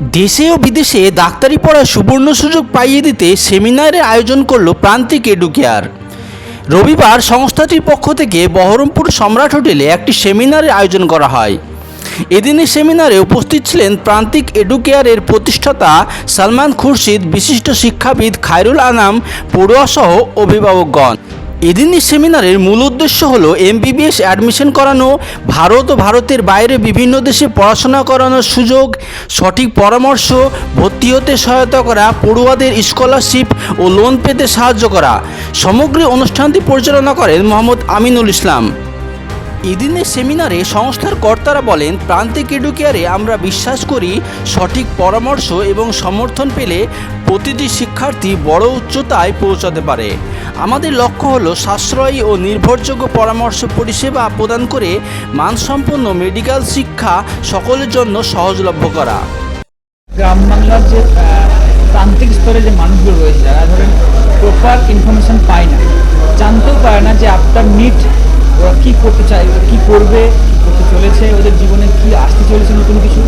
দেশে ও বিদেশে ডাক্তারি পড়ার সুবর্ণ সুযোগ পাইয়ে দিতে সেমিনারের আয়োজন করল প্রান্তিক এডুকেয়ার। রবিবার সংস্থাটির পক্ষ থেকে বহরমপুর সম্রাট হোটেলে একটি সেমিনারের আয়োজন করা হয়। এদিনের সেমিনারে উপস্থিত ছিলেন প্রান্তিক এডুকেয়ারের প্রতিষ্ঠাতা সালমান খুরশিদ, বিশিষ্ট শিক্ষাবিদ খায়রুল আনাম, পড়ুয়াসহ অভিভাবকগণ। এদিনের সেমিনারের মূল উদ্দেশ্য হল এমবিবিএস অ্যাডমিশন করানো, ভারত ও ভারতের বাইরে বিভিন্ন দেশে পড়াশোনা করানোর সুযোগ, সঠিক পরামর্শ, ভর্তি হতে সহায়তা করা, পড়ুয়াদের স্কলারশিপ ও লোন পেতে সাহায্য করা। সমগ্র অনুষ্ঠানটি পরিচালনা করেন মোহাম্মদ আমিনুল ইসলাম। এদিনের সেমিনারে সংস্থার কর্তারা বলেন, প্রান্তিক এডুকেয়ারে আমরা বিশ্বাস করি সঠিক পরামর্শ এবং সমর্থন পেলে প্রতিটি শিক্ষার্থী বড় উচ্চতায় পৌঁছাতে পারে। আমাদের লক্ষ্য হলো সাশ্রয়ী ও নির্ভরযোগ্য পরামর্শ পরিষেবা প্রদান করে মানসম্পন্ন মেডিকেল শিক্ষা সকলের জন্য সহজলভ্য করা। গ্রাম বাংলার যে প্রান্তিক স্তরে যে মানুষগুলো রয়েছে, যারা ধরেন প্রপার ইনফরমেশন পায় না, জানতেও পারে না যে আফটার নিট ওরা কী করতে চায়, কী করবে, কী করতে চলেছে, ওদের জীবনে কী আসতে চলেছে নতুন কিছু,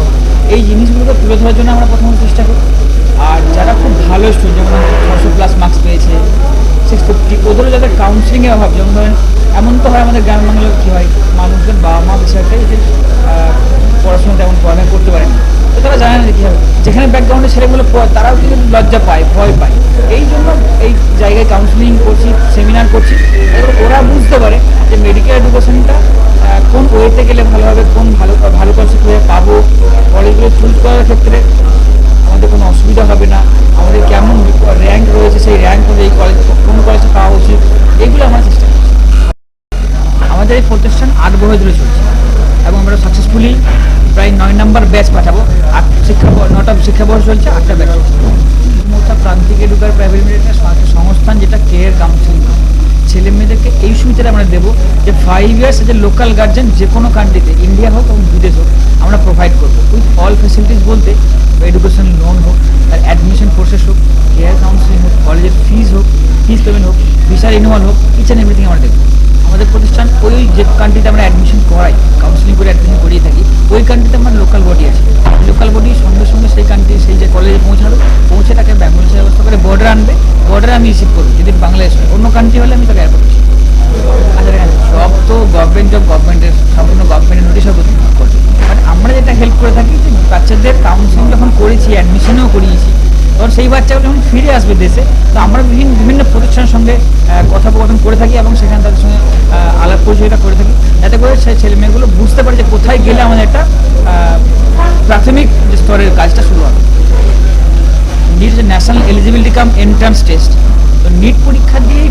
এই জিনিসগুলোকে তুলে ধরার জন্য আমরা প্রথমত চেষ্টা করি। আর যারা খুব ভালো স্টুডেন্ট, যেমন 600+ মার্কস পেয়েছে, 650, ওদেরও যাদের কাউন্সিলিংয়ের অভাব, যেমন ধরেন এমন তো হয় আমাদের গ্রাম বাংলায় কী হয়, মানুষজন বাবা মা বিষয়টাই যে পড়াশোনা তেমন পড়ালেখা করতে পারে না, তো তারা জানে না যে কী হবে। যেখানে ব্যাকগ্রাউন্ডে ছেলেগুলো তারাও কিন্তু লজ্জা পায়, ভয় পায়। এই জন্য এই জায়গায় কাউন্সিলিং করছি, সেমিনার করছি, ওরা বুঝতে পারে যে মেডিকেল এডুকেশনটা কোন ওয়েতে গেলে ভালো হবে, কোন ভালো কলেজ কীভাবে পাবো, কলেজগুলো চুজ করার ক্ষেত্রে আমাদের কোনো অসুবিধা হবে না, আমাদের কেমন র্যাঙ্ক রয়েছে, সেই র্যাঙ্ক অনুযায়ী কোন কলেজে পাওয়া উচিত, এইগুলো আমরা চেষ্টা করছি। আমাদের এই প্রতিষ্ঠান 8 বছর ধরে চলছে এবং আমরা সাকসেসফুলি প্রায় 9 নম্বর ব্যাচ পাঠাবো। 9টা শিক্ষাবর্ষ চলছে, 8টা ব্যাচ। মোটা প্রান্তিক এডুকেয়ার প্রাইভেট লিমিটেড সংস্থান, যেটা কেয়ার কাউন্সিলিং, ছেলে মেয়েদেরকে এই সুবিধাটা আমরা দেবো যে 5 ইয়ার্স যে লোকাল গার্জেন যে কোনো কান্ট্রিতে, ইন্ডিয়া হোক এবং বিদেশ হোক, আমরা প্রোভাইড করবো উইথ অল ফ্যাসিলিটিস, বলতে এডুকেশন লোন হোক, তার অ্যাডমিশন প্রসেস হোক, কেয়ার কাউন্সিলিং হোক, কলেজের ফিজ পেমেন্ট হোক, ভিসা রিনিউয়াল হোক, ইচ অ্যান্ড এভরিথিং আমরা দেখবো। আমাদের প্রতিষ্ঠান ওই যে কান্ট্রিতে আমরা অ্যাডমিশন করাই, কাউন্সিলিং করে অ্যাডমিশন করিয়ে থাকি, ওই কান্ট্রিতে আমার লোকাল বডি আছে। লোকাল বডি সঙ্গে সঙ্গে সেই কান্ট্রি, সেই যে কলেজে পৌঁছে তাকে অ্যাম্বুলেন্সের ব্যবস্থা করে বর্ডারে আনবে, বর্ডারে আমি রিসিভ করবো। যদি বাংলাদেশ হয়, অন্য কান্ট্রি হলে আমি তাকে এয়ারপোর্ট রিসিভ করবো। আচ্ছা, সব তো গভর্নমেন্ট জব, গভর্নমেন্টের সম্পূর্ণ গভর্নমেন্টের নোটিশ করবে, বাট আমরা যেটা হেল্প করে থাকি যে বাচ্চাদের কাউন্সিলিং যখন করেছি, অ্যাডমিশনেও করিয়েছি, তখন সেই বাচ্চাগুলো যখন ফিরে আসবে দেশে, তো আমরা বিভিন্ন প্রতিষ্ঠানের সঙ্গে কথোপকথন করে থাকি এবং সেখানে তাদের সঙ্গে আলাপ পরিচয়টা করে থাকি, যাতে করে সেই ছেলেমেয়েগুলো বুঝতে পারে যে কোথায় গেলে আমাদের একটা প্রাথমিক যে স্তরের কাজটা শুরু হবে। নিট যে ন্যাশনাল এলিজিবিলিটি কাম এন্ট্রান্স টেস্ট, তো নিট পরীক্ষা দিয়েই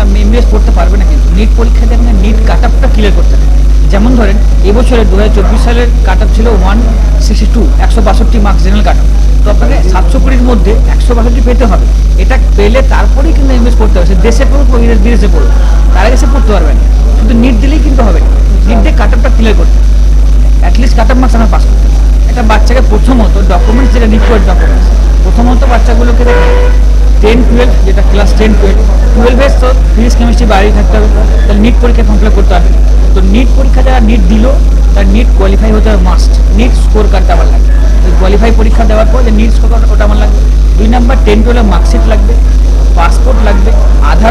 এমবিবিএস পড়তে পারবে না, কিন্তু নিট পরীক্ষা দিয়ে আপনাকে নিট কাট আপটা ক্লিয়ার করতে হবে। যেমন ধরেন এবছরে 2024 সালের কাট আপ ছিল 162, 162 মার্কস জেনারেল কাট আপ। তো আপনাকে 720-র মধ্যে 162 পেতে হবে। এটা পেলে তারপরেই কিন্তু এমবিবিএস পড়তে হবে। সে দেশে পড়ুক, বিদেশে পড়ুক, তার আগে সে পড়তে পারবে না। কিন্তু নিট দিলেই কিন্তু হবে না, নিট দিয়ে কাট আপটা ক্লিয়ার করতে হবে, অ্যাটলিস্ট কাট আপ মার্কস আমরা পাস করতে হবে। একটা বাচ্চাকে প্রথমত ডকুমেন্টস, যেটা রিকোয়ার্ড ডকুমেন্টস, প্রথমত বাচ্চাগুলোকে 10-12, যেটা ক্লাস 10-12 তো ফিজিক্স কেমিস্ট্রি বাইরে থাকতে হবে, তাহলে নিট পরীক্ষা কমপ্লিট করতে হবে। তো নিট পরীক্ষা যারা নিট দিল, তার নিট কোয়ালিফাই হতে হবে মাস্ট। নিট স্কোর কার্ডটা আমার লাগবে, ওই কোয়ালিফাই পরীক্ষা দেওয়ার পর যে নিট স্কোর কার্ড, ওটা আমার লাগবে। 2 নাম্বার 10-12 মার্কশিট লাগবে, পাসপোর্ট লাগবে, আধার